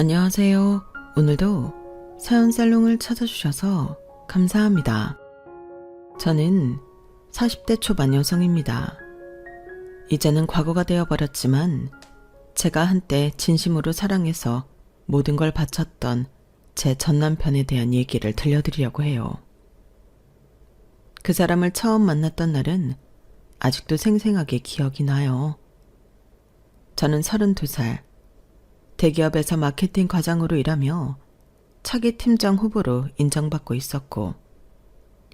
안녕하세요. 오늘도 사연살롱을 찾아주셔서 감사합니다. 저는 40대 초반 여성입니다. 이제는 과거가 되어버렸지만 제가 한때 진심으로 사랑해서 모든 걸 바쳤던 제 전남편에 대한 얘기를 들려드리려고 해요. 그 사람을 처음 만났던 날은 아직도 생생하게 기억이 나요. 저는 32살, 대기업에서 마케팅 과장으로 일하며 차기 팀장 후보로 인정받고 있었고,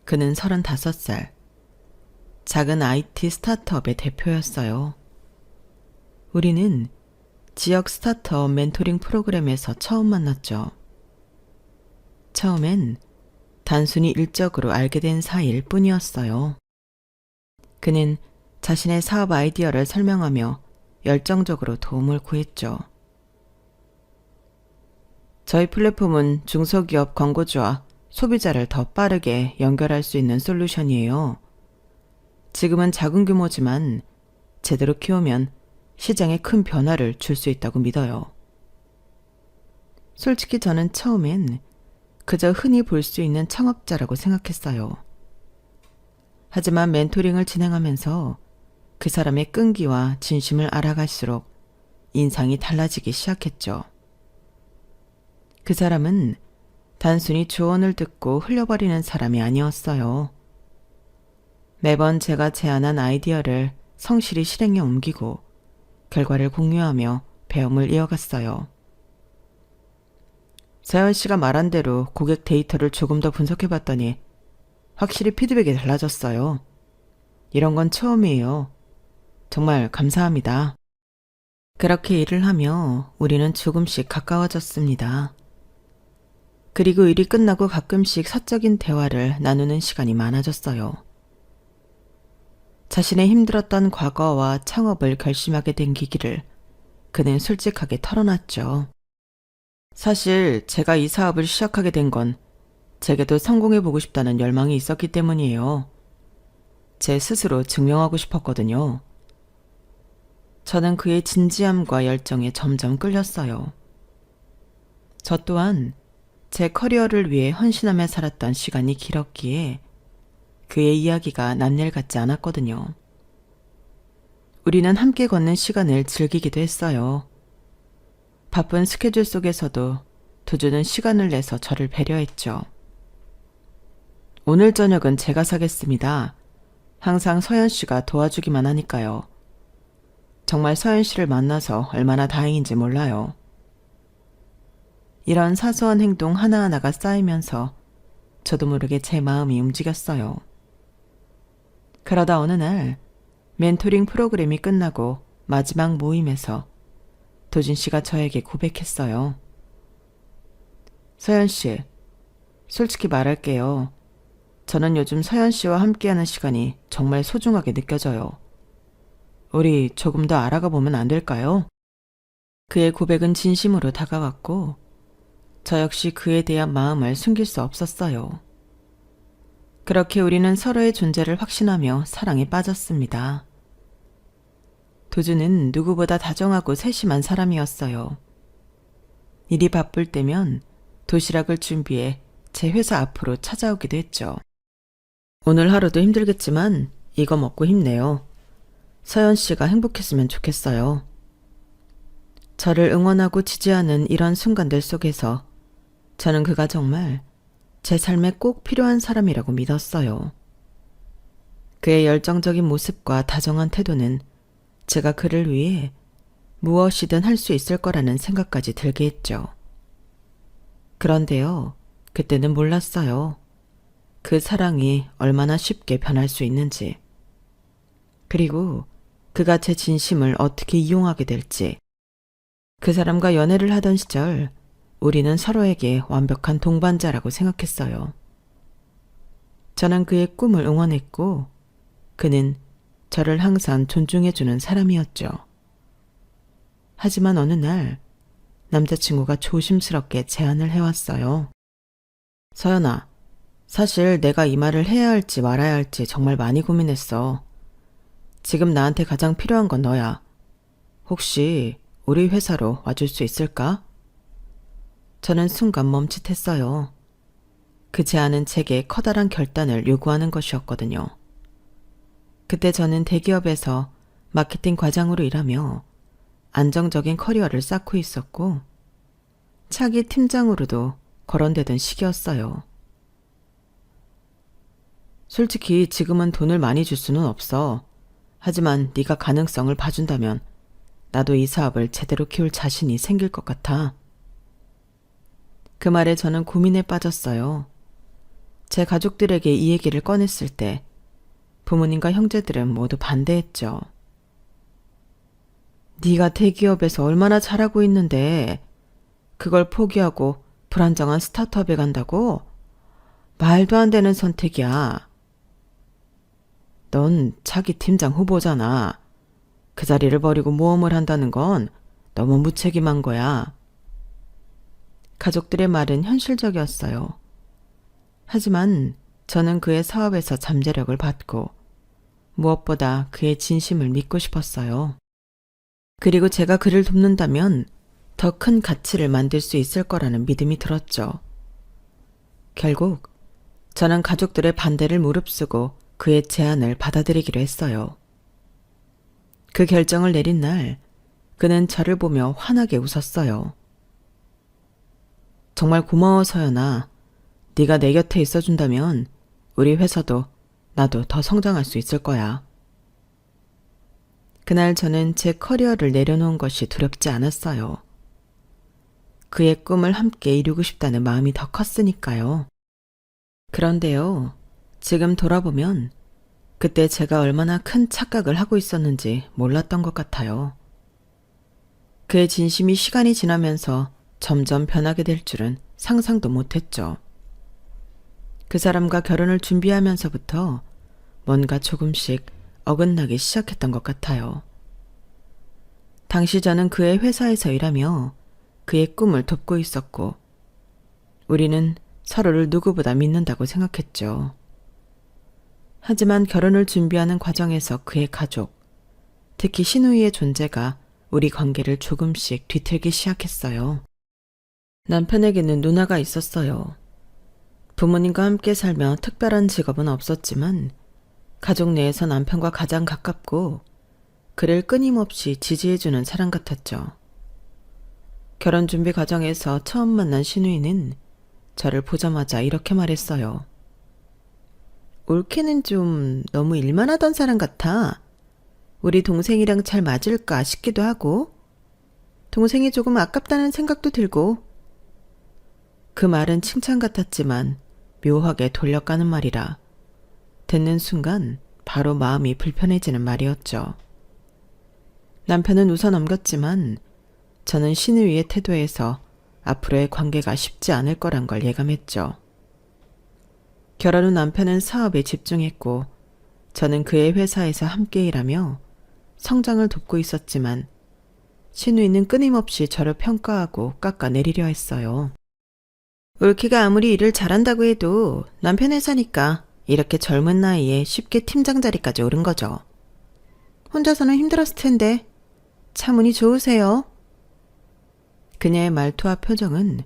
그는 35살, 작은 IT 스타트업의 대표였어요. 우리는 지역 스타트업 멘토링 프로그램에서 처음 만났죠. 처음엔 단순히 일적으로 알게 된 사이일 뿐이었어요. 그는 자신의 사업 아이디어를 설명하며 열정적으로 도움을 구했죠. 저희 플랫폼은 중소기업 광고주와 소비자를 더 빠르게 연결할 수 있는 솔루션이에요. 지금은 작은 규모지만 제대로 키우면 시장에 큰 변화를 줄 수 있다고 믿어요. 솔직히 저는 처음엔 그저 흔히 볼 수 있는 창업자라고 생각했어요. 하지만 멘토링을 진행하면서 그 사람의 끈기와 진심을 알아갈수록 인상이 달라지기 시작했죠. 그 사람은 단순히 조언을 듣고 흘려버리는 사람이 아니었어요. 매번 제가 제안한 아이디어를 성실히 실행에 옮기고 결과를 공유하며 배움을 이어갔어요. 서연 씨가 말한 대로 고객 데이터를 조금 더 분석해봤더니 확실히 피드백이 달라졌어요. 이런 건 처음이에요. 정말 감사합니다. 그렇게 일을 하며 우리는 조금씩 가까워졌습니다. 그리고 일이 끝나고 가끔씩 사적인 대화를 나누는 시간이 많아졌어요. 자신의 힘들었던 과거와 창업을 결심하게 된 계기를 그는 솔직하게 털어놨죠. 사실 제가 이 사업을 시작하게 된 건 제게도 성공해보고 싶다는 열망이 있었기 때문이에요. 제 스스로 증명하고 싶었거든요. 저는 그의 진지함과 열정에 점점 끌렸어요. 저 또한 제 커리어를 위해 헌신하며 살았던 시간이 길었기에 그의 이야기가 낯일 같지 않았거든요. 우리는 함께 걷는 시간을 즐기기도 했어요. 바쁜 스케줄 속에서도 도주는 시간을 내서 저를 배려했죠. 오늘 저녁은 제가 사겠습니다. 항상 서연 씨가 도와주기만 하니까요. 정말 서연 씨를 만나서 얼마나 다행인지 몰라요. 이런 사소한 행동 하나하나가 쌓이면서 저도 모르게 제 마음이 움직였어요. 그러다 어느 날 멘토링 프로그램이 끝나고 마지막 모임에서 도진 씨가 저에게 고백했어요. 서연 씨, 솔직히 말할게요. 저는 요즘 서연 씨와 함께하는 시간이 정말 소중하게 느껴져요. 우리 조금 더 알아가 보면 안 될까요? 그의 고백은 진심으로 다가왔고 저 역시 그에 대한 마음을 숨길 수 없었어요. 그렇게 우리는 서로의 존재를 확신하며 사랑에 빠졌습니다. 도주는 누구보다 다정하고 세심한 사람이었어요. 일이 바쁠 때면 도시락을 준비해 제 회사 앞으로 찾아오기도 했죠. 오늘 하루도 힘들겠지만 이거 먹고 힘내요. 서연 씨가 행복했으면 좋겠어요. 저를 응원하고 지지하는 이런 순간들 속에서 저는 그가 정말 제 삶에 꼭 필요한 사람이라고 믿었어요. 그의 열정적인 모습과 다정한 태도는 제가 그를 위해 무엇이든 할 수 있을 거라는 생각까지 들게 했죠. 그런데요, 그때는 몰랐어요. 그 사랑이 얼마나 쉽게 변할 수 있는지. 그리고 그가 제 진심을 어떻게 이용하게 될지. 그 사람과 연애를 하던 시절 우리는 서로에게 완벽한 동반자라고 생각했어요. 저는 그의 꿈을 응원했고 그는 저를 항상 존중해주는 사람이었죠. 하지만 어느 날 남자친구가 조심스럽게 제안을 해왔어요. 서연아, 사실 내가 이 말을 해야 할지 말아야 할지 정말 많이 고민했어. 지금 나한테 가장 필요한 건 너야. 혹시 우리 회사로 와줄 수 있을까? 저는 순간 멈칫했어요. 그 제안은 제게 커다란 결단을 요구하는 것이었거든요. 그때 저는 대기업에서 마케팅 과장으로 일하며 안정적인 커리어를 쌓고 있었고 차기 팀장으로도 거론되던 시기였어요. 솔직히 지금은 돈을 많이 줄 수는 없어. 하지만 네가 가능성을 봐준다면 나도 이 사업을 제대로 키울 자신이 생길 것 같아. 그 말에 저는 고민에 빠졌어요. 제 가족들에게 이 얘기를 꺼냈을 때 부모님과 형제들은 모두 반대했죠. 네가 대기업에서 얼마나 잘하고 있는데 그걸 포기하고 불안정한 스타트업에 간다고? 말도 안 되는 선택이야. 넌 차기 팀장 후보잖아. 그 자리를 버리고 모험을 한다는 건 너무 무책임한 거야. 가족들의 말은 현실적이었어요. 하지만 저는 그의 사업에서 잠재력을 받고 무엇보다 그의 진심을 믿고 싶었어요. 그리고 제가 그를 돕는다면 더 큰 가치를 만들 수 있을 거라는 믿음이 들었죠. 결국 저는 가족들의 반대를 무릅쓰고 그의 제안을 받아들이기로 했어요. 그 결정을 내린 날 그는 저를 보며 환하게 웃었어요. 정말 고마워 서연아. 네가 내 곁에 있어준다면 우리 회사도 나도 더 성장할 수 있을 거야. 그날 저는 제 커리어를 내려놓은 것이 두렵지 않았어요. 그의 꿈을 함께 이루고 싶다는 마음이 더 컸으니까요. 그런데요, 지금 돌아보면 그때 제가 얼마나 큰 착각을 하고 있었는지 몰랐던 것 같아요. 그의 진심이 시간이 지나면서 점점 변하게 될 줄은 상상도 못했죠. 그 사람과 결혼을 준비하면서부터 뭔가 조금씩 어긋나기 시작했던 것 같아요. 당시 저는 그의 회사에서 일하며 그의 꿈을 돕고 있었고 우리는 서로를 누구보다 믿는다고 생각했죠. 하지만 결혼을 준비하는 과정에서 그의 가족, 특히 신우이의 존재가 우리 관계를 조금씩 뒤틀기 시작했어요. 남편에게는 누나가 있었어요. 부모님과 함께 살며 특별한 직업은 없었지만 가족 내에서 남편과 가장 가깝고 그를 끊임없이 지지해주는 사람 같았죠. 결혼 준비 과정에서 처음 만난 신우이는 저를 보자마자 이렇게 말했어요. 올케는 좀 너무 일만 하던 사람 같아. 우리 동생이랑 잘 맞을까 싶기도 하고 동생이 조금 아깝다는 생각도 들고. 그 말은 칭찬 같았지만 묘하게 돌려가는 말이라 듣는 순간 바로 마음이 불편해지는 말이었죠. 남편은 웃어 넘겼지만 저는 신우이의 태도에서 앞으로의 관계가 쉽지 않을 거란 걸 예감했죠. 결혼 후 남편은 사업에 집중했고 저는 그의 회사에서 함께 일하며 성장을 돕고 있었지만 신우이는 끊임없이 저를 평가하고 깎아내리려 했어요. 올키가 아무리 일을 잘한다고 해도 남편 회사니까 이렇게 젊은 나이에 쉽게 팀장 자리까지 오른 거죠. 혼자서는 힘들었을 텐데 참 운이 좋으세요. 그녀의 말투와 표정은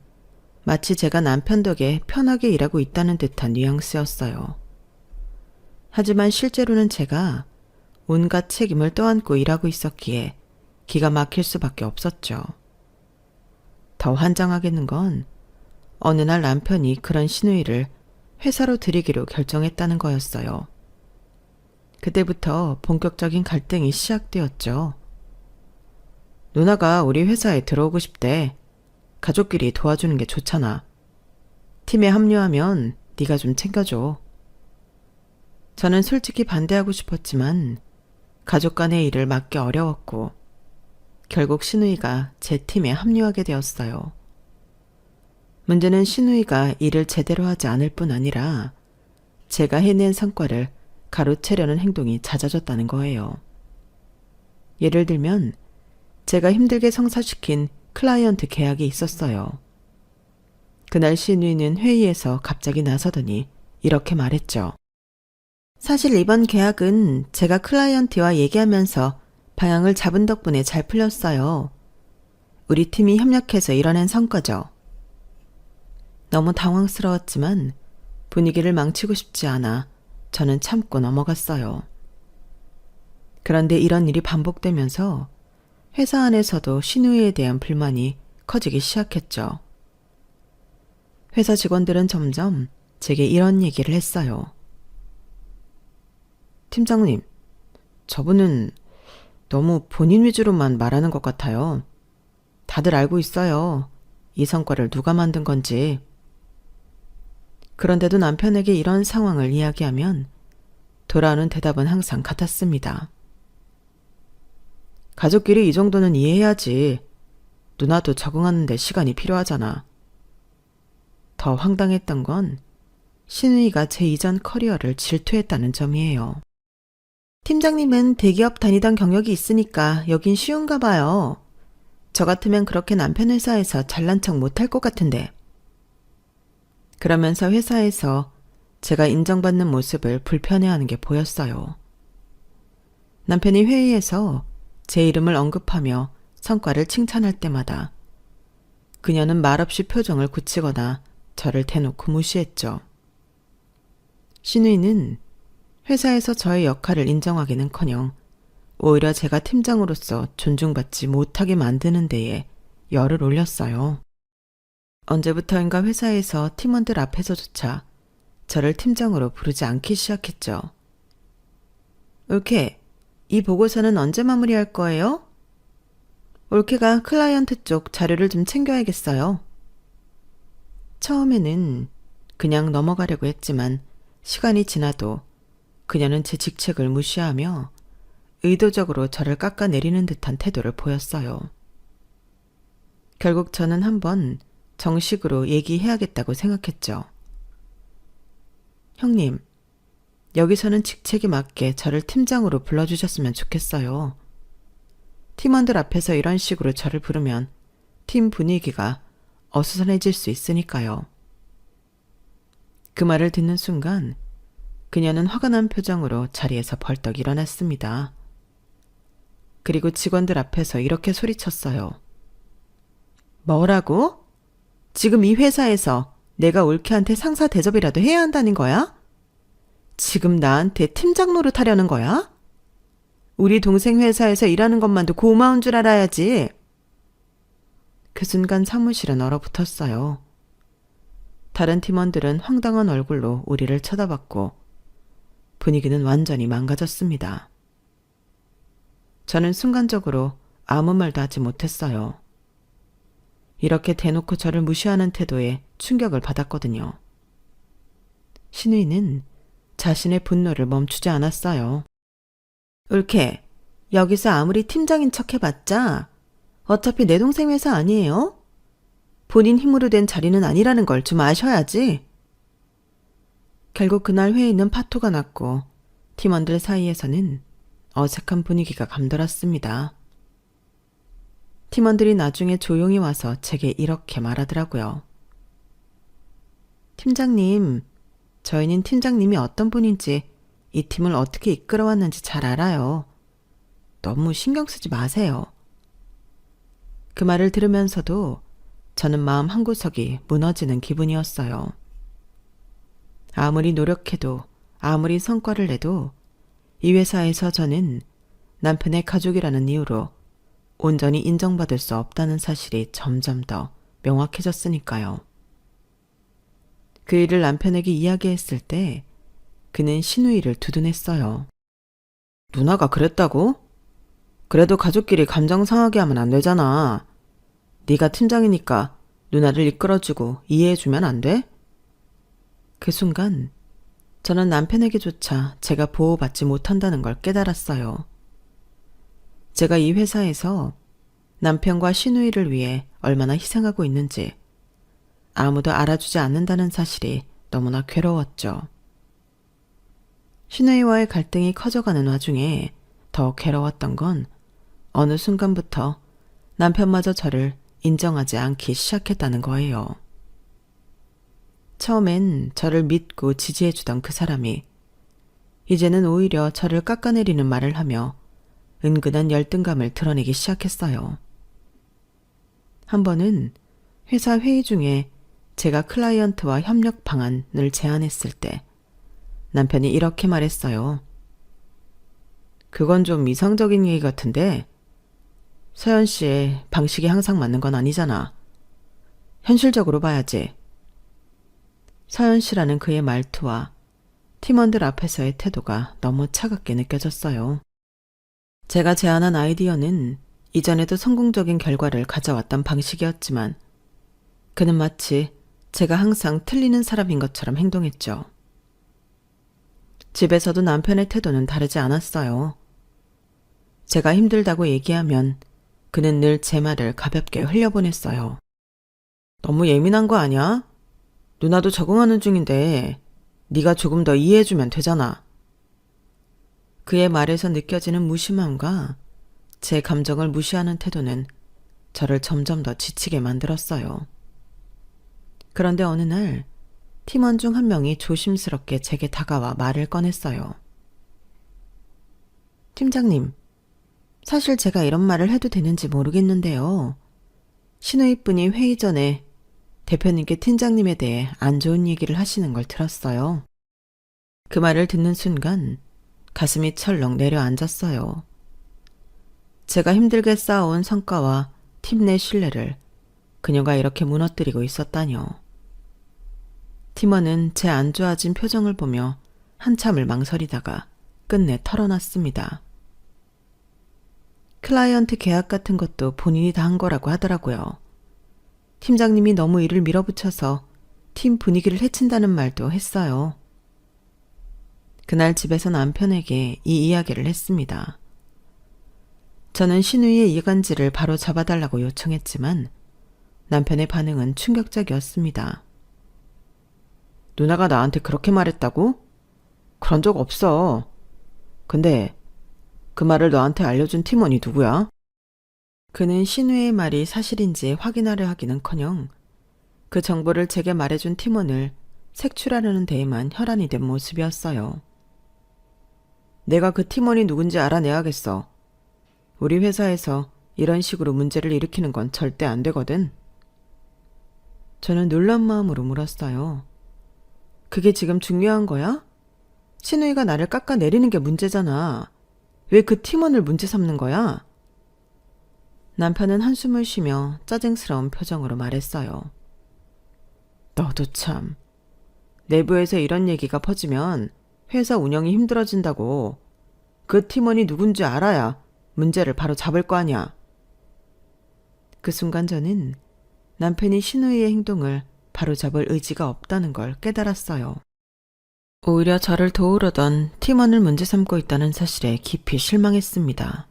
마치 제가 남편 덕에 편하게 일하고 있다는 듯한 뉘앙스였어요. 하지만 실제로는 제가 온갖 책임을 떠안고 일하고 있었기에 기가 막힐 수밖에 없었죠. 더 환장하겠는 건 어느 날 남편이 그런 신우이를 회사로 들이기로 결정했다는 거였어요. 그때부터 본격적인 갈등이 시작되었죠. 누나가 우리 회사에 들어오고 싶대. 가족끼리 도와주는 게 좋잖아. 팀에 합류하면 네가 좀 챙겨줘. 저는 솔직히 반대하고 싶었지만 가족 간의 일을 맡기 어려웠고 결국 신우이가 제 팀에 합류하게 되었어요. 문제는 신우이가 일을 제대로 하지 않을 뿐 아니라 제가 해낸 성과를 가로채려는 행동이 잦아졌다는 거예요. 예를 들면 제가 힘들게 성사시킨 클라이언트 계약이 있었어요. 그날 신우이는 회의에서 갑자기 나서더니 이렇게 말했죠. 사실 이번 계약은 제가 클라이언트와 얘기하면서 방향을 잡은 덕분에 잘 풀렸어요. 우리 팀이 협력해서 이뤄낸 성과죠. 너무 당황스러웠지만 분위기를 망치고 싶지 않아 저는 참고 넘어갔어요. 그런데 이런 일이 반복되면서 회사 안에서도 신우이에 대한 불만이 커지기 시작했죠. 회사 직원들은 점점 제게 이런 얘기를 했어요. 팀장님, 저분은 너무 본인 위주로만 말하는 것 같아요. 다들 알고 있어요. 이 성과를 누가 만든 건지. 그런데도 남편에게 이런 상황을 이야기하면 돌아오는 대답은 항상 같았습니다. 가족끼리 이 정도는 이해해야지. 누나도 적응하는데 시간이 필요하잖아. 더 황당했던 건 신우이가 제 이전 커리어를 질투했다는 점이에요. 팀장님은 대기업 다니던 경력이 있으니까 여긴 쉬운가 봐요. 저 같으면 그렇게 남편 회사에서 잘난 척 못할 것 같은데. 그러면서 회사에서 제가 인정받는 모습을 불편해하는 게 보였어요. 남편이 회의에서 제 이름을 언급하며 성과를 칭찬할 때마다 그녀는 말없이 표정을 굳히거나 저를 대놓고 무시했죠. 신우이는 회사에서 저의 역할을 인정하기는커녕 오히려 제가 팀장으로서 존중받지 못하게 만드는 데에 열을 올렸어요. 언제부터인가 회사에서 팀원들 앞에서조차 저를 팀장으로 부르지 않기 시작했죠. 올케, 이 보고서는 언제 마무리할 거예요? 올케가 클라이언트 쪽 자료를 좀 챙겨야겠어요. 처음에는 그냥 넘어가려고 했지만 시간이 지나도 그녀는 제 직책을 무시하며 의도적으로 저를 깎아내리는 듯한 태도를 보였어요. 결국 저는 한번 정식으로 얘기해야겠다고 생각했죠. 형님, 여기서는 직책에 맞게 저를 팀장으로 불러주셨으면 좋겠어요. 팀원들 앞에서 이런 식으로 저를 부르면 팀 분위기가 어수선해질 수 있으니까요. 그 말을 듣는 순간 그녀는 화가 난 표정으로 자리에서 벌떡 일어났습니다. 그리고 직원들 앞에서 이렇게 소리쳤어요. 뭐라고? 지금 이 회사에서 내가 올케한테 상사 대접이라도 해야 한다는 거야? 지금 나한테 팀장 노릇하려는 거야? 우리 동생 회사에서 일하는 것만도 고마운 줄 알아야지. 그 순간 사무실은 얼어붙었어요. 다른 팀원들은 황당한 얼굴로 우리를 쳐다봤고 분위기는 완전히 망가졌습니다. 저는 순간적으로 아무 말도 하지 못했어요. 이렇게 대놓고 저를 무시하는 태도에 충격을 받았거든요. 신우이는 자신의 분노를 멈추지 않았어요. 올케, 여기서 아무리 팀장인 척 해봤자 어차피 내 동생 회사 아니에요? 본인 힘으로 된 자리는 아니라는 걸 좀 아셔야지. 결국 그날 회의는 파토가 났고 팀원들 사이에서는 어색한 분위기가 감돌았습니다. 팀원들이 나중에 조용히 와서 제게 이렇게 말하더라고요. 팀장님, 저희는 팀장님이 어떤 분인지 이 팀을 어떻게 이끌어왔는지 잘 알아요. 너무 신경 쓰지 마세요. 그 말을 들으면서도 저는 마음 한구석이 무너지는 기분이었어요. 아무리 노력해도 아무리 성과를 내도 이 회사에서 저는 남편의 가족이라는 이유로 온전히 인정받을 수 없다는 사실이 점점 더 명확해졌으니까요. 그 일을 남편에게 이야기했을 때 그는 신우이를 두둔했어요. 누나가 그랬다고? 그래도 가족끼리 감정 상하게 하면 안 되잖아. 네가 팀장이니까 누나를 이끌어주고 이해해주면 안 돼? 그 순간 저는 남편에게조차 제가 보호받지 못한다는 걸 깨달았어요. 제가 이 회사에서 남편과 신우이를 위해 얼마나 희생하고 있는지 아무도 알아주지 않는다는 사실이 너무나 괴로웠죠. 신우이와의 갈등이 커져가는 와중에 더 괴로웠던 건 어느 순간부터 남편마저 저를 인정하지 않기 시작했다는 거예요. 처음엔 저를 믿고 지지해주던 그 사람이 이제는 오히려 저를 깎아내리는 말을 하며 은근한 열등감을 드러내기 시작했어요. 한 번은 회사 회의 중에 제가 클라이언트와 협력 방안을 제안했을 때 남편이 이렇게 말했어요. 그건 좀 이상적인 얘기 같은데 서연 씨의 방식이 항상 맞는 건 아니잖아. 현실적으로 봐야지. 서연 씨라는 그의 말투와 팀원들 앞에서의 태도가 너무 차갑게 느껴졌어요. 제가 제안한 아이디어는 이전에도 성공적인 결과를 가져왔던 방식이었지만 그는 마치 제가 항상 틀리는 사람인 것처럼 행동했죠. 집에서도 남편의 태도는 다르지 않았어요. 제가 힘들다고 얘기하면 그는 늘 제 말을 가볍게 흘려보냈어요. 너무 예민한 거 아니야? 누나도 적응하는 중인데 네가 조금 더 이해해주면 되잖아. 그의 말에서 느껴지는 무심함과 제 감정을 무시하는 태도는 저를 점점 더 지치게 만들었어요. 그런데 어느 날 팀원 중 한 명이 조심스럽게 제게 다가와 말을 꺼냈어요. 팀장님, 사실 제가 이런 말을 해도 되는지 모르겠는데요. 신우이 분이 회의 전에 대표님께 팀장님에 대해 안 좋은 얘기를 하시는 걸 들었어요. 그 말을 듣는 순간 가슴이 철렁 내려앉았어요. 제가 힘들게 쌓아온 성과와 팀 내 신뢰를 그녀가 이렇게 무너뜨리고 있었다뇨. 팀원은 제 안 좋아진 표정을 보며 한참을 망설이다가 끝내 털어놨습니다. 클라이언트 계약 같은 것도 본인이 다 한 거라고 하더라고요. 팀장님이 너무 일을 밀어붙여서 팀 분위기를 해친다는 말도 했어요. 그날 집에서 남편에게 이 이야기를 했습니다. 저는 신우이의 이간질을 바로 잡아달라고 요청했지만 남편의 반응은 충격적이었습니다. 누나가 나한테 그렇게 말했다고? 그런 적 없어. 근데 그 말을 너한테 알려준 팀원이 누구야? 그는 신우의 말이 사실인지 확인하려 하기는커녕 그 정보를 제게 말해준 팀원을 색출하려는 데에만 혈안이 된 모습이었어요. 내가 그 팀원이 누군지 알아내야겠어. 우리 회사에서 이런 식으로 문제를 일으키는 건 절대 안 되거든. 저는 놀란 마음으로 물었어요. 그게 지금 중요한 거야? 신우이가 나를 깎아내리는 게 문제잖아. 왜 그 팀원을 문제 삼는 거야? 남편은 한숨을 쉬며 짜증스러운 표정으로 말했어요. 너도 참. 내부에서 이런 얘기가 퍼지면 회사 운영이 힘들어진다고. 그 팀원이 누군지 알아야 문제를 바로 잡을 거 아니야. 그 순간 저는 남편이 신우이의 행동을 바로잡을 의지가 없다는 걸 깨달았어요. 오히려 저를 도우려던 팀원을 문제 삼고 있다는 사실에 깊이 실망했습니다.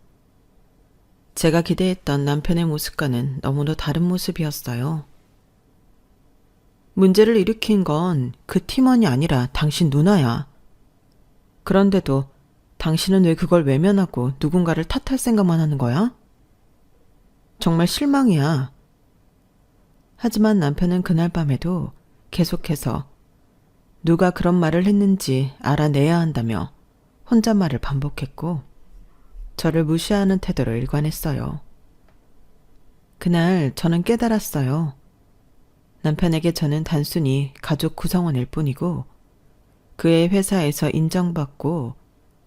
제가 기대했던 남편의 모습과는 너무도 다른 모습이었어요. 문제를 일으킨 건 그 팀원이 아니라 당신 누나야. 그런데도 당신은 왜 그걸 외면하고 누군가를 탓할 생각만 하는 거야? 정말 실망이야. 하지만 남편은 그날 밤에도 계속해서 누가 그런 말을 했는지 알아내야 한다며 혼잣말을 반복했고 저를 무시하는 태도로 일관했어요. 그날 저는 깨달았어요. 남편에게 저는 단순히 가족 구성원일 뿐이고 그의 회사에서 인정받고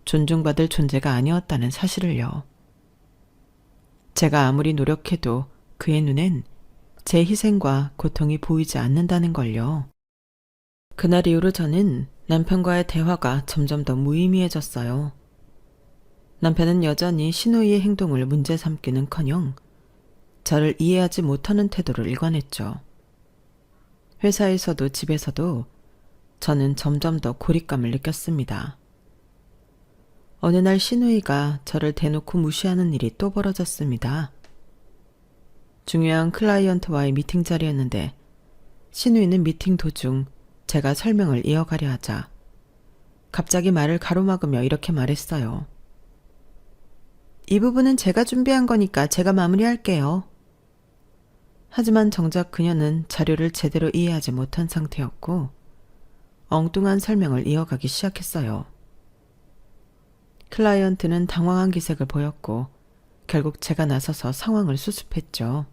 존중받을 존재가 아니었다는 사실을요. 제가 아무리 노력해도 그의 눈엔 제 희생과 고통이 보이지 않는다는 걸요. 그날 이후로 저는 남편과의 대화가 점점 더 무의미해졌어요. 남편은 여전히 신우이의 행동을 문제 삼기는커녕 저를 이해하지 못하는 태도를 일관했죠. 회사에서도 집에서도 저는 점점 더 고립감을 느꼈습니다. 어느 날 신우이가 저를 대놓고 무시하는 일이 또 벌어졌습니다. 중요한 클라이언트와의 미팅 자리였는데 신우이는 미팅 도중 제가 설명을 이어가려 하자 갑자기 말을 가로막으며 이렇게 말했어요. 이 부분은 제가 준비한 거니까 제가 마무리할게요. 하지만 정작 그녀는 자료를 제대로 이해하지 못한 상태였고 엉뚱한 설명을 이어가기 시작했어요. 클라이언트는 당황한 기색을 보였고 결국 제가 나서서 상황을 수습했죠.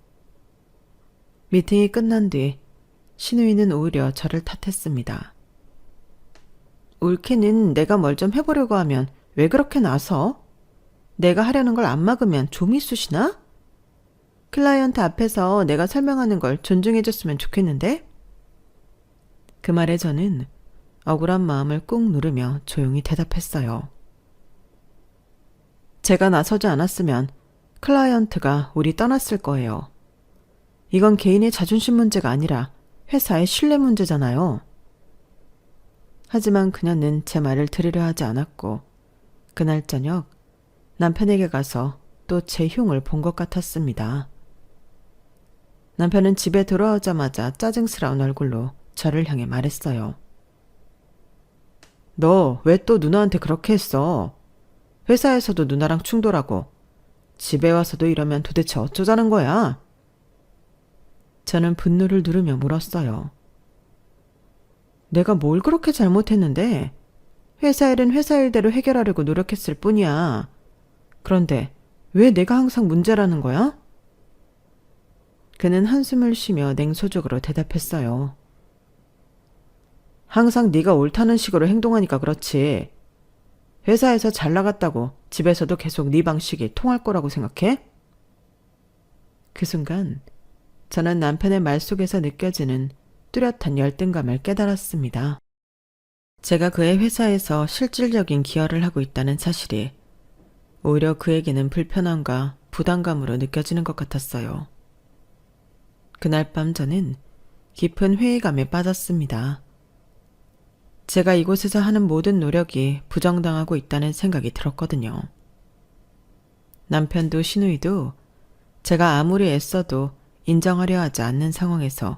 미팅이 끝난 뒤 신우이는 오히려 저를 탓했습니다. 옳게는 내가 뭘 좀 해보려고 하면 왜 그렇게 나서? 내가 하려는 걸 안 막으면 좀이 쑤시나? 클라이언트 앞에서 내가 설명하는 걸 존중해줬으면 좋겠는데? 그 말에 저는 억울한 마음을 꾹 누르며 조용히 대답했어요. 제가 나서지 않았으면 클라이언트가 우리 떠났을 거예요. 이건 개인의 자존심 문제가 아니라 회사의 신뢰 문제잖아요. 하지만 그녀는 제 말을 들으려 하지 않았고 그날 저녁 남편에게 가서 또 제 흉을 본 것 같았습니다. 남편은 집에 돌아오자마자 짜증스러운 얼굴로 저를 향해 말했어요. 너 왜 또 누나한테 그렇게 했어? 회사에서도 누나랑 충돌하고 집에 와서도 이러면 도대체 어쩌자는 거야? 저는 분노를 누르며 물었어요. 내가 뭘 그렇게 잘못했는데? 회사 일은 회사 일대로 해결하려고 노력했을 뿐이야. 그런데 왜 내가 항상 문제라는 거야? 그는 한숨을 쉬며 냉소적으로 대답했어요. 항상 네가 옳다는 식으로 행동하니까 그렇지. 회사에서 잘 나갔다고 집에서도 계속 네 방식이 통할 거라고 생각해? 그 순간 저는 남편의 말 속에서 느껴지는 뚜렷한 열등감을 깨달았습니다. 제가 그의 회사에서 실질적인 기여를 하고 있다는 사실이 오히려 그에게는 불편함과 부담감으로 느껴지는 것 같았어요. 그날 밤 저는 깊은 회의감에 빠졌습니다. 제가 이곳에서 하는 모든 노력이 부정당하고 있다는 생각이 들었거든요. 남편도 신우이도 제가 아무리 애써도 인정하려 하지 않는 상황에서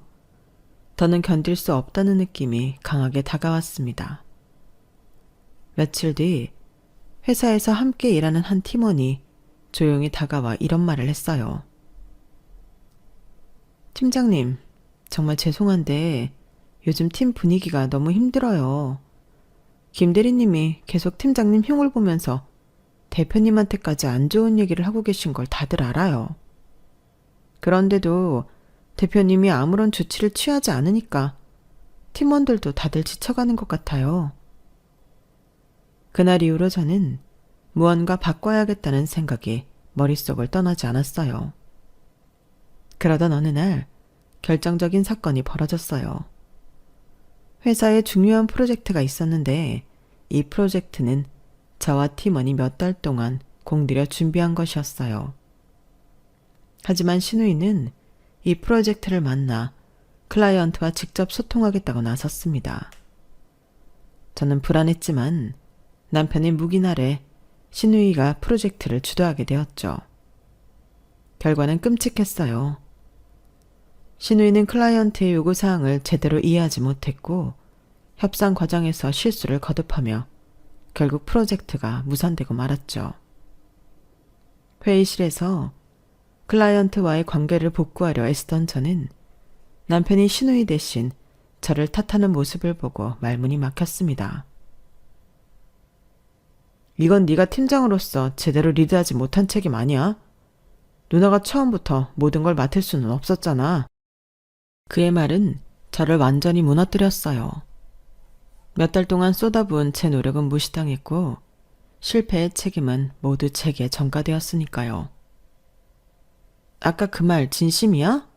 더는 견딜 수 없다는 느낌이 강하게 다가왔습니다. 며칠 뒤 회사에서 함께 일하는 한 팀원이 조용히 다가와 이런 말을 했어요. 팀장님, 정말 죄송한데 요즘 팀 분위기가 너무 힘들어요. 김 대리님이 계속 팀장님 흉을 보면서 대표님한테까지 안 좋은 얘기를 하고 계신 걸 다들 알아요. 그런데도 대표님이 아무런 조치를 취하지 않으니까 팀원들도 다들 지쳐가는 것 같아요. 그날 이후로 저는 무언가 바꿔야겠다는 생각이 머릿속을 떠나지 않았어요. 그러던 어느 날 결정적인 사건이 벌어졌어요. 회사에 중요한 프로젝트가 있었는데 이 프로젝트는 저와 팀원이 몇 달 동안 공들여 준비한 것이었어요. 하지만 신우이는 이 프로젝트를 만나 클라이언트와 직접 소통하겠다고 나섰습니다. 저는 불안했지만 남편의 묵인 아래 신우이가 프로젝트를 주도하게 되었죠. 결과는 끔찍했어요. 신우이는 클라이언트의 요구사항을 제대로 이해하지 못했고 협상 과정에서 실수를 거듭하며 결국 프로젝트가 무산되고 말았죠. 회의실에서 클라이언트와의 관계를 복구하려 애쓰던 저는 남편이 신우이 대신 저를 탓하는 모습을 보고 말문이 막혔습니다. 이건 네가 팀장으로서 제대로 리드하지 못한 책임 아니야? 누나가 처음부터 모든 걸 맡을 수는 없었잖아. 그의 말은 저를 완전히 무너뜨렸어요. 몇 달 동안 쏟아부은 제 노력은 무시당했고 실패의 책임은 모두 제게 전가되었으니까요. 아까 그 말 진심이야?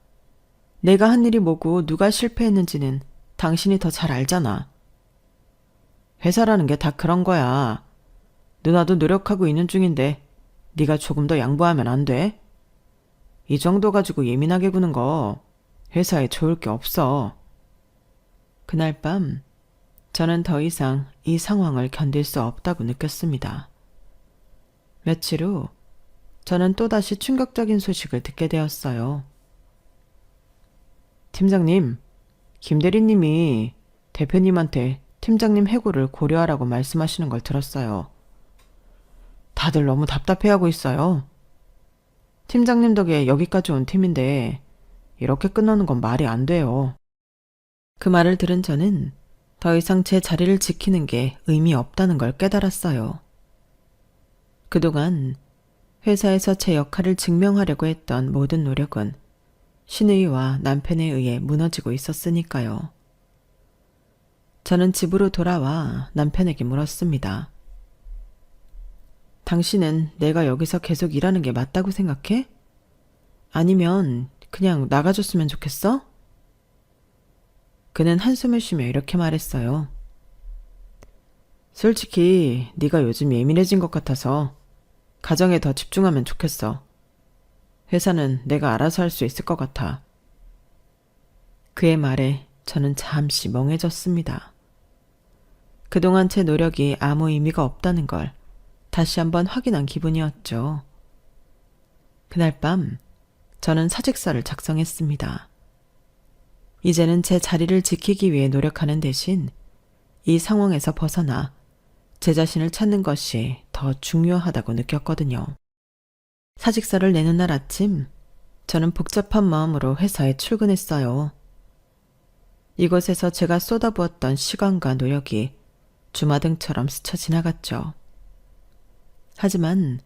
내가 한 일이 뭐고 누가 실패했는지는 당신이 더 잘 알잖아. 회사라는 게 다 그런 거야. 누나도 노력하고 있는 중인데 네가 조금 더 양보하면 안 돼? 이 정도 가지고 예민하게 구는 거 회사에 좋을 게 없어. 그날 밤 저는 더 이상 이 상황을 견딜 수 없다고 느꼈습니다. 며칠 후 저는 또다시 충격적인 소식을 듣게 되었어요. 팀장님, 김 대리님이 대표님한테 팀장님 해고를 고려하라고 말씀하시는 걸 들었어요. 다들 너무 답답해하고 있어요. 팀장님 덕에 여기까지 온 팀인데 이렇게 끝나는 건 말이 안 돼요. 그 말을 들은 저는 더 이상 제 자리를 지키는 게 의미 없다는 걸 깨달았어요. 그동안 회사에서 제 역할을 증명하려고 했던 모든 노력은 신의와 남편에 의해 무너지고 있었으니까요. 저는 집으로 돌아와 남편에게 물었습니다. 당신은 내가 여기서 계속 일하는 게 맞다고 생각해? 아니면 그냥 나가줬으면 좋겠어? 그는 한숨을 쉬며 이렇게 말했어요. 솔직히 네가 요즘 예민해진 것 같아서 가정에 더 집중하면 좋겠어. 회사는 내가 알아서 할 수 있을 것 같아. 그의 말에 저는 잠시 멍해졌습니다. 그동안 제 노력이 아무 의미가 없다는 걸 다시 한번 확인한 기분이었죠. 그날 밤 저는 사직서를 작성했습니다. 이제는 제 자리를 지키기 위해 노력하는 대신 이 상황에서 벗어나 제 자신을 찾는 것이 더 중요하다고 느꼈거든요. 사직서를 내는 날 아침, 저는 복잡한 마음으로 회사에 출근했어요. 이곳에서 제가 쏟아부었던 시간과 노력이 주마등처럼 스쳐 지나갔죠. 하지만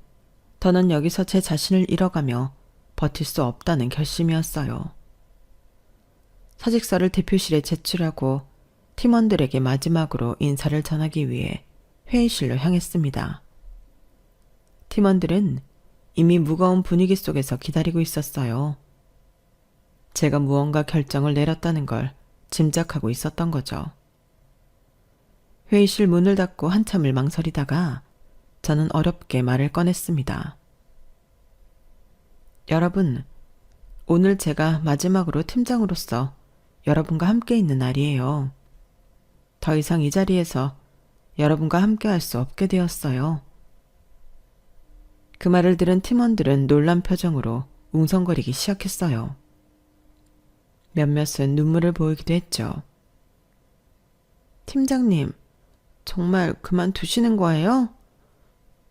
더는 여기서 제 자신을 잃어가며 버틸 수 없다는 결심이었어요. 사직서를 대표실에 제출하고 팀원들에게 마지막으로 인사를 전하기 위해 회의실로 향했습니다. 팀원들은 이미 무거운 분위기 속에서 기다리고 있었어요. 제가 무언가 결정을 내렸다는 걸 짐작하고 있었던 거죠. 회의실 문을 닫고 한참을 망설이다가 저는 어렵게 말을 꺼냈습니다. 여러분, 오늘 제가 마지막으로 팀장으로서 여러분과 함께 있는 날이에요. 더 이상 이 자리에서 여러분과 함께 할 수 없게 되었어요. 그 말을 들은 팀원들은 놀란 표정으로 웅성거리기 시작했어요. 몇몇은 눈물을 보이기도 했죠. 팀장님, 정말 그만두시는 거예요?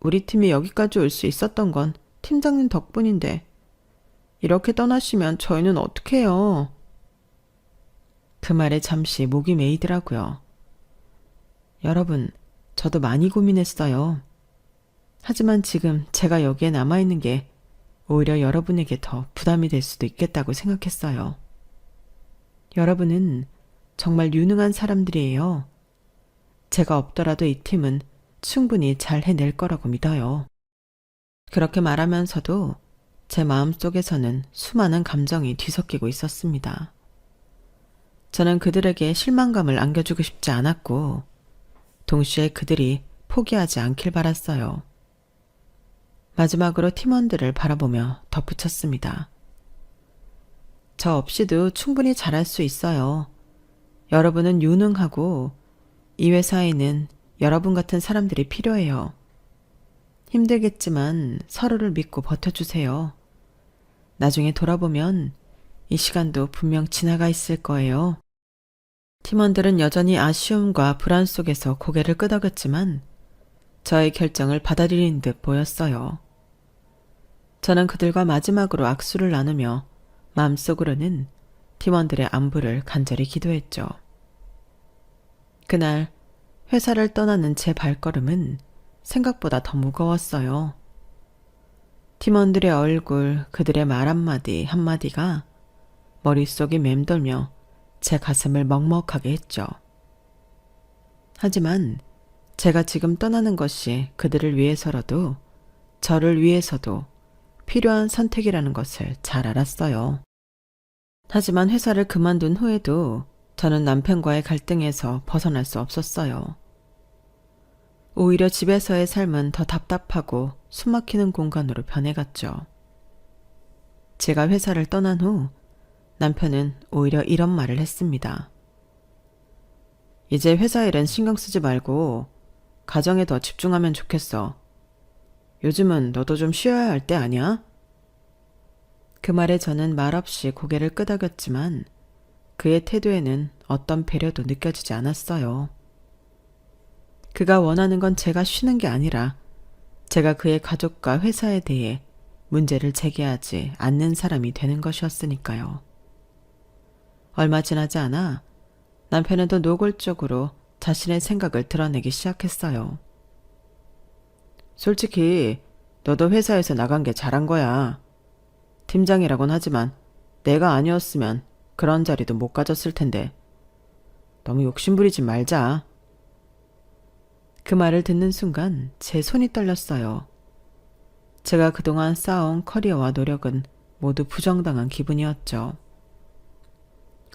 우리 팀이 여기까지 올 수 있었던 건 팀장님 덕분인데 이렇게 떠나시면 저희는 어떻게 해요? 그 말에 잠시 목이 메이더라고요. 여러분, 저도 많이 고민했어요. 하지만 지금 제가 여기에 남아있는 게 오히려 여러분에게 더 부담이 될 수도 있겠다고 생각했어요. 여러분은 정말 유능한 사람들이에요. 제가 없더라도 이 팀은 충분히 잘 해낼 거라고 믿어요. 그렇게 말하면서도 제 마음속에서는 수많은 감정이 뒤섞이고 있었습니다. 저는 그들에게 실망감을 안겨주고 싶지 않았고 동시에 그들이 포기하지 않길 바랐어요. 마지막으로 팀원들을 바라보며 덧붙였습니다. 저 없이도 충분히 잘할 수 있어요. 여러분은 유능하고 이 회사에는 여러분 같은 사람들이 필요해요. 힘들겠지만 서로를 믿고 버텨주세요. 나중에 돌아보면 이 시간도 분명 지나가 있을 거예요. 팀원들은 여전히 아쉬움과 불안 속에서 고개를 끄덕였지만 저의 결정을 받아들이는 듯 보였어요. 저는 그들과 마지막으로 악수를 나누며 마음속으로는 팀원들의 안부를 간절히 기도했죠. 그날 회사를 떠나는 제 발걸음은 생각보다 더 무거웠어요. 팀원들의 얼굴, 그들의 말 한마디 한마디가 머릿속이 맴돌며 제 가슴을 먹먹하게 했죠. 하지만 제가 지금 떠나는 것이 그들을 위해서라도 저를 위해서도 필요한 선택이라는 것을 잘 알았어요. 하지만 회사를 그만둔 후에도 저는 남편과의 갈등에서 벗어날 수 없었어요. 오히려 집에서의 삶은 더 답답하고 숨막히는 공간으로 변해갔죠. 제가 회사를 떠난 후 남편은 오히려 이런 말을 했습니다. 이제 회사 일은 신경 쓰지 말고 가정에 더 집중하면 좋겠어. 요즘은 너도 좀 쉬어야 할 때 아니야? 그 말에 저는 말없이 고개를 끄덕였지만 그의 태도에는 어떤 배려도 느껴지지 않았어요. 그가 원하는 건 제가 쉬는 게 아니라 제가 그의 가족과 회사에 대해 문제를 제기하지 않는 사람이 되는 것이었으니까요. 얼마 지나지 않아 남편은 더 노골적으로 자신의 생각을 드러내기 시작했어요. 솔직히 너도 회사에서 나간 게 잘한 거야. 팀장이라곤 하지만 내가 아니었으면 그런 자리도 못 가졌을 텐데. 너무 욕심부리지 말자. 그 말을 듣는 순간 제 손이 떨렸어요. 제가 그동안 쌓아온 커리어와 노력은 모두 부정당한 기분이었죠.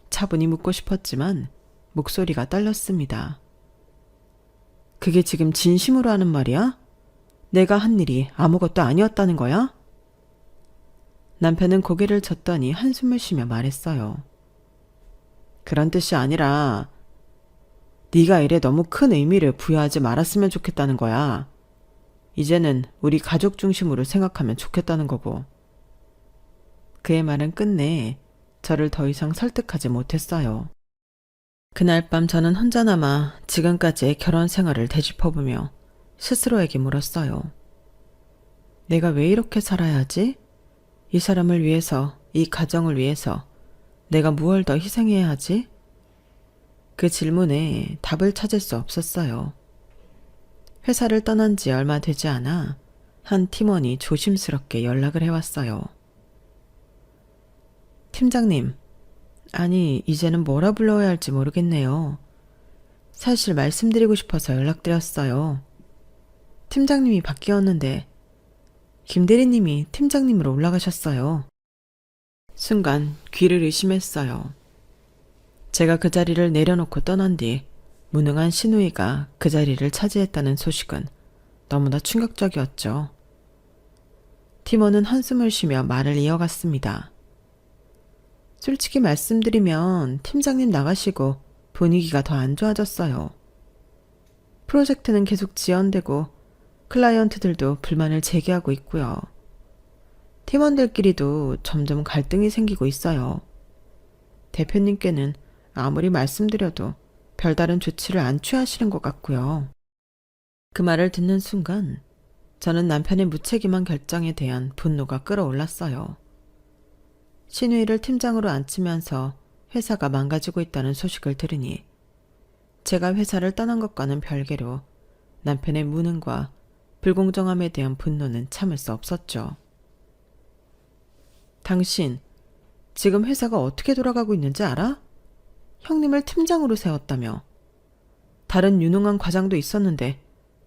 차분히 묻고 싶었지만 목소리가 떨렸습니다. 그게 지금 진심으로 하는 말이야? 내가 한 일이 아무것도 아니었다는 거야? 남편은 고개를 젓더니 한숨을 쉬며 말했어요. 그런 뜻이 아니라 네가 일에 너무 큰 의미를 부여하지 말았으면 좋겠다는 거야. 이제는 우리 가족 중심으로 생각하면 좋겠다는 거고. 그의 말은 끝내 저를 더 이상 설득하지 못했어요. 그날 밤 저는 혼자 남아 지금까지의 결혼 생활을 되짚어보며 스스로에게 물었어요. 내가 왜 이렇게 살아야 하지? 이 사람을 위해서, 이 가정을 위해서 내가 무얼 더 희생해야 하지? 그 질문에 답을 찾을 수 없었어요. 회사를 떠난 지 얼마 되지 않아 한 팀원이 조심스럽게 연락을 해왔어요. 팀장님, 아니 이제는 뭐라 불러야 할지 모르겠네요. 사실 말씀드리고 싶어서 연락드렸어요. 팀장님이 바뀌었는데 김 대리님이 팀장님으로 올라가셨어요. 순간 귀를 의심했어요. 제가 그 자리를 내려놓고 떠난 뒤 무능한 신우이가 그 자리를 차지했다는 소식은 너무나 충격적이었죠. 팀원은 한숨을 쉬며 말을 이어갔습니다. 솔직히 말씀드리면 팀장님 나가시고 분위기가 더 안 좋아졌어요. 프로젝트는 계속 지연되고 클라이언트들도 불만을 제기하고 있고요. 팀원들끼리도 점점 갈등이 생기고 있어요. 대표님께는 아무리 말씀드려도 별다른 조치를 안 취하시는 것 같고요. 그 말을 듣는 순간 저는 남편의 무책임한 결정에 대한 분노가 끌어올랐어요. 신우이를 팀장으로 앉히면서 회사가 망가지고 있다는 소식을 들으니 제가 회사를 떠난 것과는 별개로 남편의 무능과 불공정함에 대한 분노는 참을 수 없었죠. 당신, 지금 회사가 어떻게 돌아가고 있는지 알아? 형님을 팀장으로 세웠다며. 다른 유능한 과장도 있었는데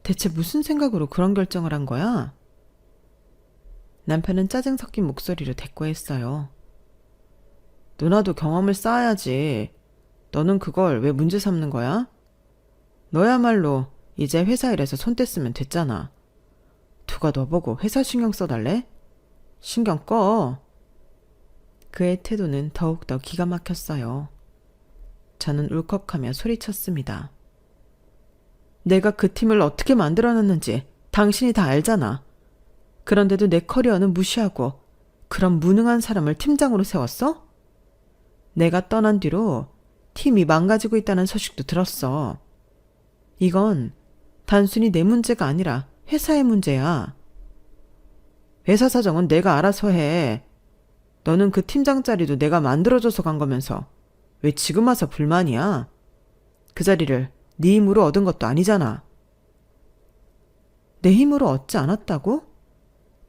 대체 무슨 생각으로 그런 결정을 한 거야? 남편은 짜증 섞인 목소리로 대꾸했어요. 누나도 경험을 쌓아야지. 너는 그걸 왜 문제 삼는 거야? 너야말로 이제 회사 일에서 손 뗐으면 됐잖아. 누가 너 보고 회사 신경 써달래? 신경 꺼. 그의 태도는 더욱더 기가 막혔어요. 저는 울컥하며 소리쳤습니다. 내가 그 팀을 어떻게 만들어놨는지 당신이 다 알잖아. 그런데도 내 커리어는 무시하고 그런 무능한 사람을 팀장으로 세웠어? 내가 떠난 뒤로 팀이 망가지고 있다는 소식도 들었어. 이건 단순히 내 문제가 아니라 회사의 문제야. 회사 사정은 내가 알아서 해. 너는 그 팀장 자리도 내가 만들어줘서 간 거면서 왜 지금 와서 불만이야? 그 자리를 네 힘으로 얻은 것도 아니잖아. 내 힘으로 얻지 않았다고?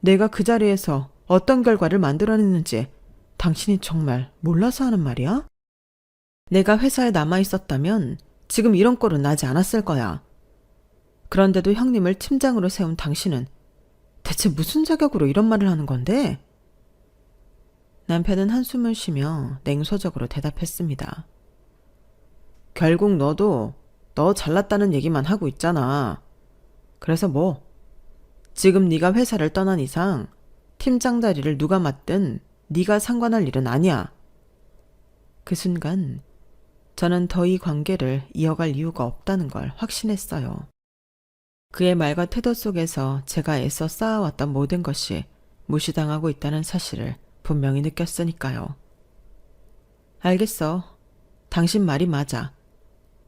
내가 그 자리에서 어떤 결과를 만들어냈는지 당신이 정말 몰라서 하는 말이야? 내가 회사에 남아있었다면 지금 이런 꼴은 나지 않았을 거야. 그런데도 형님을 팀장으로 세운 당신은 대체 무슨 자격으로 이런 말을 하는 건데? 남편은 한숨을 쉬며 냉소적으로 대답했습니다. 결국 너도 너 잘났다는 얘기만 하고 있잖아. 그래서 뭐? 지금 네가 회사를 떠난 이상 팀장 자리를 누가 맡든 네가 상관할 일은 아니야. 그 순간 저는 더 이 관계를 이어갈 이유가 없다는 걸 확신했어요. 그의 말과 태도 속에서 제가 애써 쌓아왔던 모든 것이 무시당하고 있다는 사실을 분명히 느꼈으니까요. 알겠어. 당신 말이 맞아.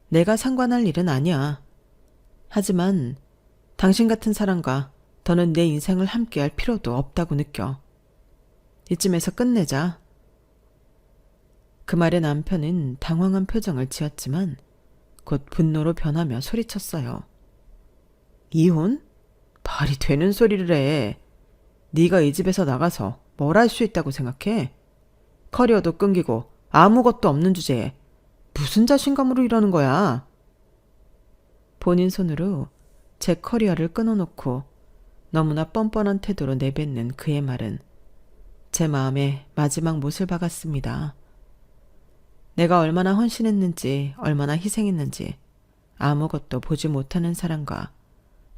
내가 상관할 일은 아니야. 하지만 당신 같은 사람과 더는 내 인생을 함께할 필요도 없다고 느껴. 이쯤에서 끝내자. 그 말에 남편은 당황한 표정을 지었지만 곧 분노로 변하며 소리쳤어요. 이혼? 말이 되는 소리를 해. 네가 이 집에서 나가서 뭘 할 수 있다고 생각해? 커리어도 끊기고 아무것도 없는 주제에 무슨 자신감으로 이러는 거야? 본인 손으로 제 커리어를 끊어놓고 너무나 뻔뻔한 태도로 내뱉는 그의 말은 제 마음에 마지막 못을 박았습니다. 내가 얼마나 헌신했는지, 얼마나 희생했는지 아무것도 보지 못하는 사람과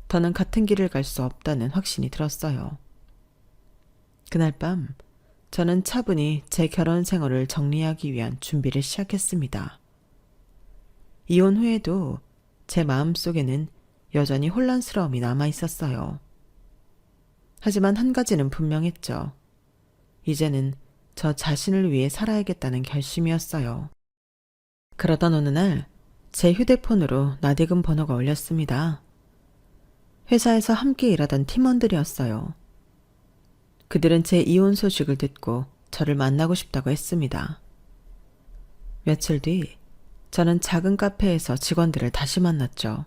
더는 같은 길을 갈 수 없다는 확신이 들었어요. 그날 밤 저는 차분히 제 결혼 생활을 정리하기 위한 준비를 시작했습니다. 이혼 후에도 제 마음속에는 여전히 혼란스러움이 남아 있었어요. 하지만 한 가지는 분명했죠. 이제는 저 자신을 위해 살아야겠다는 결심이었어요. 그러던 어느 날 제 휴대폰으로 낯익은 번호가 울렸습니다. 회사에서 함께 일하던 팀원들이었어요. 그들은 제 이혼 소식을 듣고 저를 만나고 싶다고 했습니다. 며칠 뒤 저는 작은 카페에서 직원들을 다시 만났죠.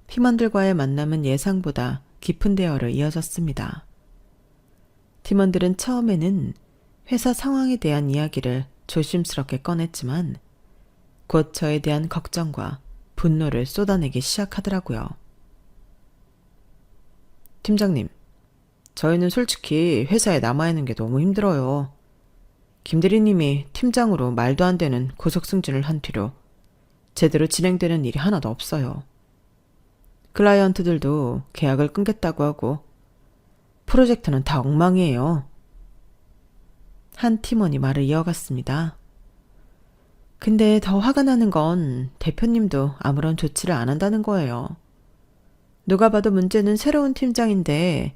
팀원들과의 만남은 예상보다 깊은 대화로 이어졌습니다. 팀원들은 처음에는 회사 상황에 대한 이야기를 조심스럽게 꺼냈지만 곧 저에 대한 걱정과 분노를 쏟아내기 시작하더라고요. 팀장님, 저희는 솔직히 회사에 남아있는 게 너무 힘들어요. 김 대리님이 팀장으로 말도 안 되는 고속 승진을 한 뒤로 제대로 진행되는 일이 하나도 없어요. 클라이언트들도 계약을 끊겠다고 하고 프로젝트는 다 엉망이에요. 한 팀원이 말을 이어갔습니다. 근데 더 화가 나는 건 대표님도 아무런 조치를 안 한다는 거예요. 누가 봐도 문제는 새로운 팀장인데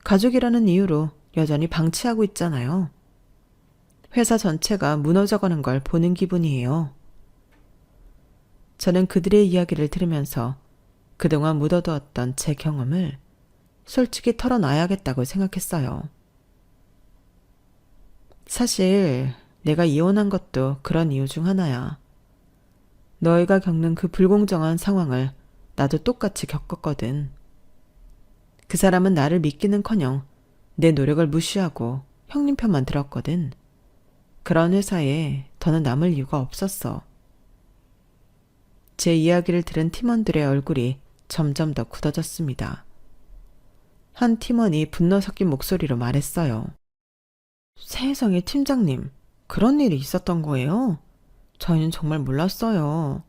가족이라는 이유로 여전히 방치하고 있잖아요. 회사 전체가 무너져가는 걸 보는 기분이에요. 저는 그들의 이야기를 들으면서 그동안 묻어두었던 제 경험을 솔직히 털어놔야겠다고 생각했어요. 사실 내가 이혼한 것도 그런 이유 중 하나야. 너희가 겪는 그 불공정한 상황을 나도 똑같이 겪었거든. 그 사람은 나를 믿기는커녕 내 노력을 무시하고 형님 편만 들었거든. 그런 회사에 더는 남을 이유가 없었어. 제 이야기를 들은 팀원들의 얼굴이 점점 더 굳어졌습니다. 한 팀원이 분노 섞인 목소리로 말했어요. 세상에 팀장님, 그런 일이 있었던 거예요? 저희는 정말 몰랐어요.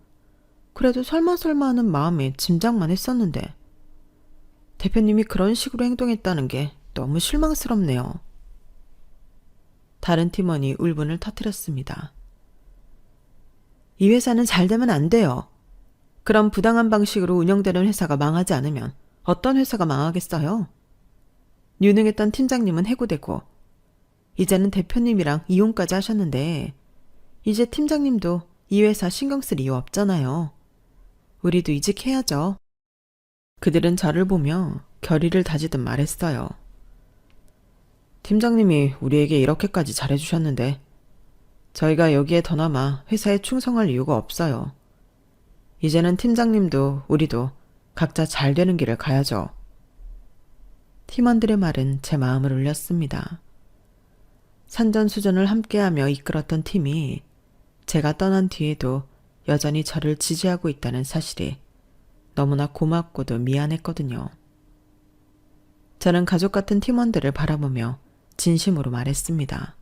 그래도 설마 하는 마음에 짐작만 했었는데 대표님이 그런 식으로 행동했다는 게 너무 실망스럽네요. 다른 팀원이 울분을 터뜨렸습니다. 이 회사는 잘 되면 안 돼요. 그런 부당한 방식으로 운영되는 회사가 망하지 않으면 어떤 회사가 망하겠어요? 유능했던 팀장님은 해고되고 이제는 대표님이랑 이혼까지 하셨는데 이제 팀장님도 이 회사 신경 쓸 이유 없잖아요. 우리도 이직해야죠. 그들은 저를 보며 결의를 다지듯 말했어요. 팀장님이 우리에게 이렇게까지 잘해주셨는데 저희가 여기에 더 남아 회사에 충성할 이유가 없어요. 이제는 팀장님도 우리도 각자 잘 되는 길을 가야죠. 팀원들의 말은 제 마음을 울렸습니다. 산전수전을 함께하며 이끌었던 팀이 제가 떠난 뒤에도 여전히 저를 지지하고 있다는 사실이 너무나 고맙고도 미안했거든요. 저는 가족 같은 팀원들을 바라보며 진심으로 말했습니다.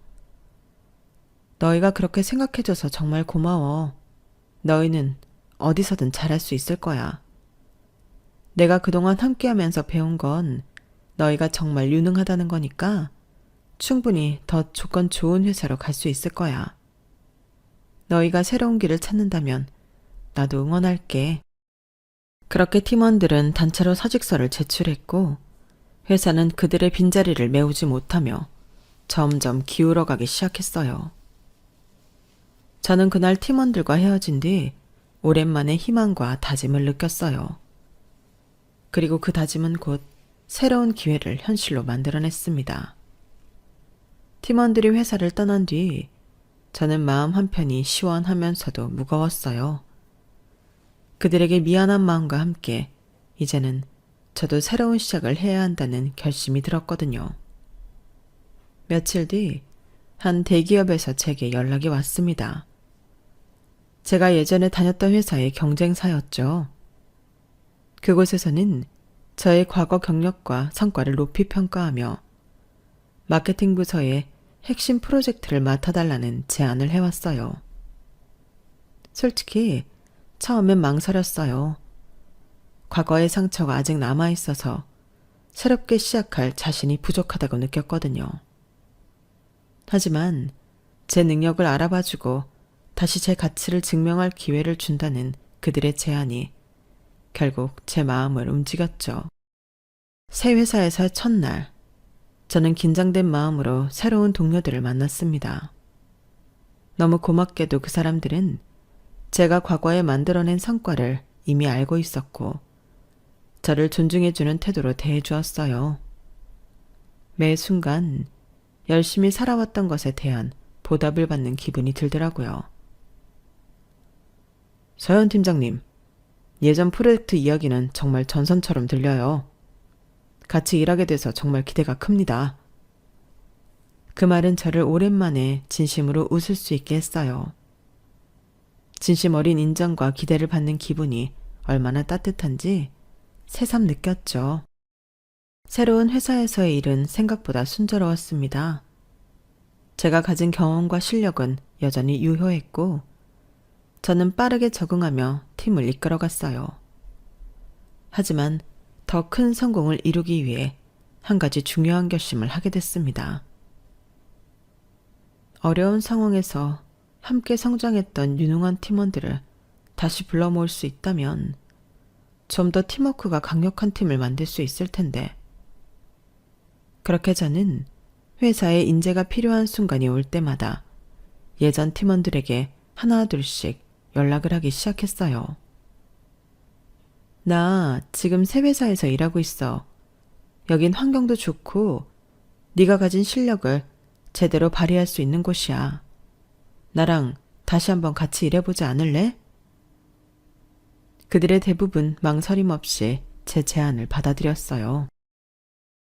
너희가 그렇게 생각해줘서 정말 고마워. 너희는 어디서든 잘할 수 있을 거야. 내가 그동안 함께하면서 배운 건 너희가 정말 유능하다는 거니까 충분히 더 조건 좋은 회사로 갈 수 있을 거야. 너희가 새로운 길을 찾는다면 나도 응원할게. 그렇게 팀원들은 단체로 사직서를 제출했고 회사는 그들의 빈자리를 메우지 못하며 점점 기울어가기 시작했어요. 저는 그날 팀원들과 헤어진 뒤 오랜만에 희망과 다짐을 느꼈어요. 그리고 그 다짐은 곧 새로운 기회를 현실로 만들어냈습니다. 팀원들이 회사를 떠난 뒤 저는 마음 한편이 시원하면서도 무거웠어요. 그들에게 미안한 마음과 함께 이제는 저도 새로운 시작을 해야 한다는 결심이 들었거든요. 며칠 뒤 한 대기업에서 제게 연락이 왔습니다. 제가 예전에 다녔던 회사의 경쟁사였죠. 그곳에서는 저의 과거 경력과 성과를 높이 평가하며 마케팅 부서의 핵심 프로젝트를 맡아달라는 제안을 해왔어요. 솔직히 처음엔 망설였어요. 과거의 상처가 아직 남아있어서 새롭게 시작할 자신이 부족하다고 느꼈거든요. 하지만 제 능력을 알아봐주고 다시 제 가치를 증명할 기회를 준다는 그들의 제안이 결국 제 마음을 움직였죠. 새 회사에서의 첫날, 저는 긴장된 마음으로 새로운 동료들을 만났습니다. 너무 고맙게도 그 사람들은 제가 과거에 만들어낸 성과를 이미 알고 있었고 저를 존중해주는 태도로 대해주었어요. 매 순간 열심히 살아왔던 것에 대한 보답을 받는 기분이 들더라고요. 서현 팀장님, 예전 프로젝트 이야기는 정말 전선처럼 들려요. 같이 일하게 돼서 정말 기대가 큽니다. 그 말은 저를 오랜만에 진심으로 웃을 수 있게 했어요. 진심 어린 인정과 기대를 받는 기분이 얼마나 따뜻한지 새삼 느꼈죠. 새로운 회사에서의 일은 생각보다 순조로웠습니다. 제가 가진 경험과 실력은 여전히 유효했고 저는 빠르게 적응하며 팀을 이끌어갔어요. 하지만 더 큰 성공을 이루기 위해 한 가지 중요한 결심을 하게 됐습니다. 어려운 상황에서 함께 성장했던 유능한 팀원들을 다시 불러 모을 수 있다면 좀 더 팀워크가 강력한 팀을 만들 수 있을 텐데. 그렇게 저는 회사에 인재가 필요한 순간이 올 때마다 예전 팀원들에게 하나 둘씩 연락을 하기 시작했어요. 나 지금 새 회사에서 일하고 있어. 여긴 환경도 좋고 네가 가진 실력을 제대로 발휘할 수 있는 곳이야. 나랑 다시 한번 같이 일해보지 않을래? 그들의 대부분 망설임 없이 제 제안을 받아들였어요.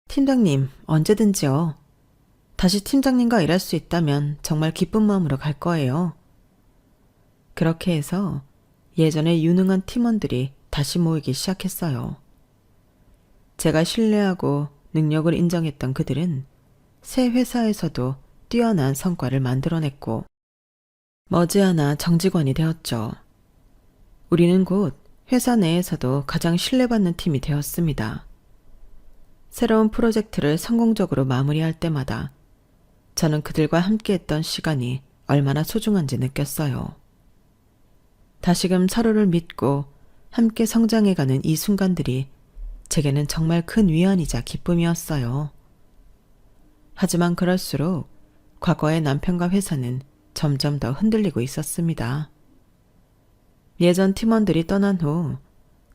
팀장님, 언제든지요. 다시 팀장님과 일할 수 있다면 정말 기쁜 마음으로 갈 거예요. 그렇게 해서 예전에 유능한 팀원들이 다시 모이기 시작했어요. 제가 신뢰하고 능력을 인정했던 그들은 새 회사에서도 뛰어난 성과를 만들어냈고 머지않아 정직원이 되었죠. 우리는 곧 회사 내에서도 가장 신뢰받는 팀이 되었습니다. 새로운 프로젝트를 성공적으로 마무리할 때마다 저는 그들과 함께했던 시간이 얼마나 소중한지 느꼈어요. 다시금 서로를 믿고 함께 성장해가는 이 순간들이 제게는 정말 큰 위안이자 기쁨이었어요. 하지만 그럴수록 과거의 남편과 회사는 점점 더 흔들리고 있었습니다. 예전 팀원들이 떠난 후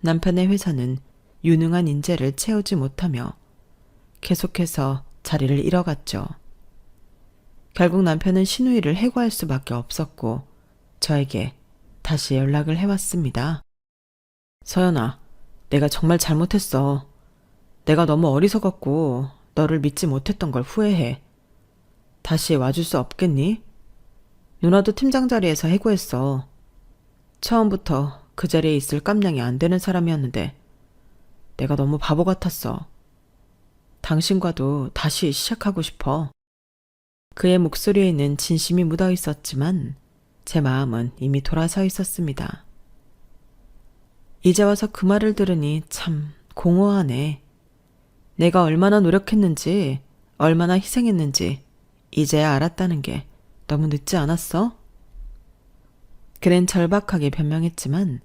남편의 회사는 유능한 인재를 채우지 못하며 계속해서 자리를 잃어갔죠. 결국 남편은 신우이를 해고할 수밖에 없었고 저에게 다시 연락을 해왔습니다. 서연아, 내가 정말 잘못했어. 내가 너무 어리석었고 너를 믿지 못했던 걸 후회해. 다시 와줄 수 없겠니? 누나도 팀장 자리에서 해고했어. 처음부터 그 자리에 있을 깜냥이 안 되는 사람이었는데 내가 너무 바보 같았어. 당신과도 다시 시작하고 싶어. 그의 목소리에는 진심이 묻어 있었지만 제 마음은 이미 돌아서 있었습니다. 이제 와서 그 말을 들으니 참 공허하네. 내가 얼마나 노력했는지, 얼마나 희생했는지 이제야 알았다는 게 너무 늦지 않았어? 그는 절박하게 변명했지만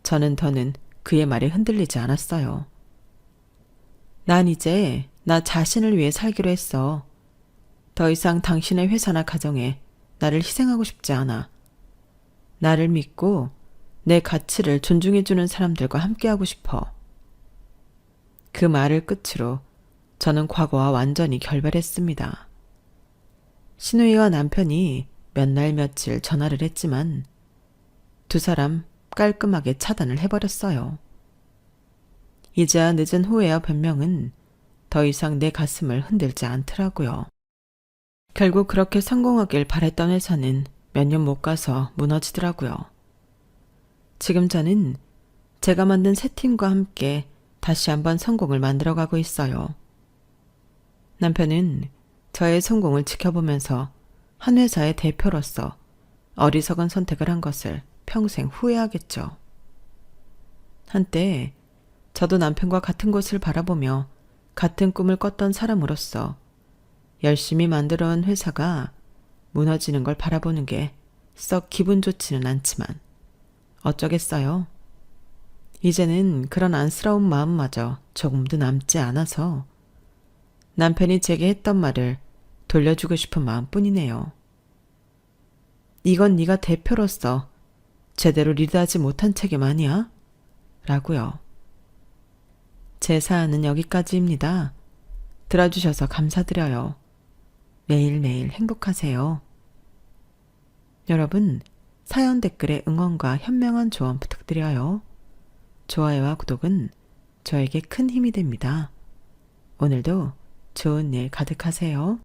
저는 더는 그의 말에 흔들리지 않았어요. 난 이제 나 자신을 위해 살기로 했어. 더 이상 당신의 회사나 가정에 나를 희생하고 싶지 않아. 나를 믿고 내 가치를 존중해주는 사람들과 함께하고 싶어. 그 말을 끝으로 저는 과거와 완전히 결별했습니다. 신우이와 남편이 몇 날 며칠 전화를 했지만 두 사람 깔끔하게 차단을 해버렸어요. 이제야 늦은 후회와 변명은 더 이상 내 가슴을 흔들지 않더라고요. 결국 그렇게 성공하길 바랬던 회사는 몇 년 못 가서 무너지더라고요. 지금 저는 제가 만든 새 팀과 함께 다시 한번 성공을 만들어가고 있어요. 남편은 저의 성공을 지켜보면서 한 회사의 대표로서 어리석은 선택을 한 것을 평생 후회하겠죠. 한때 저도 남편과 같은 곳을 바라보며 같은 꿈을 꿨던 사람으로서 열심히 만들어온 회사가 무너지는 걸 바라보는 게 썩 기분 좋지는 않지만 어쩌겠어요. 이제는 그런 안쓰러운 마음마저 조금도 남지 않아서 남편이 제게 했던 말을 돌려주고 싶은 마음뿐이네요. 이건 네가 대표로서 제대로 리드하지 못한 책임 아니야? 라고요. 제 사연은 여기까지입니다. 들어주셔서 감사드려요. 매일매일 행복하세요. 여러분, 사연 댓글에 응원과 현명한 조언 부탁드려요. 좋아요와 구독은 저에게 큰 힘이 됩니다. 오늘도 좋은 일 가득하세요.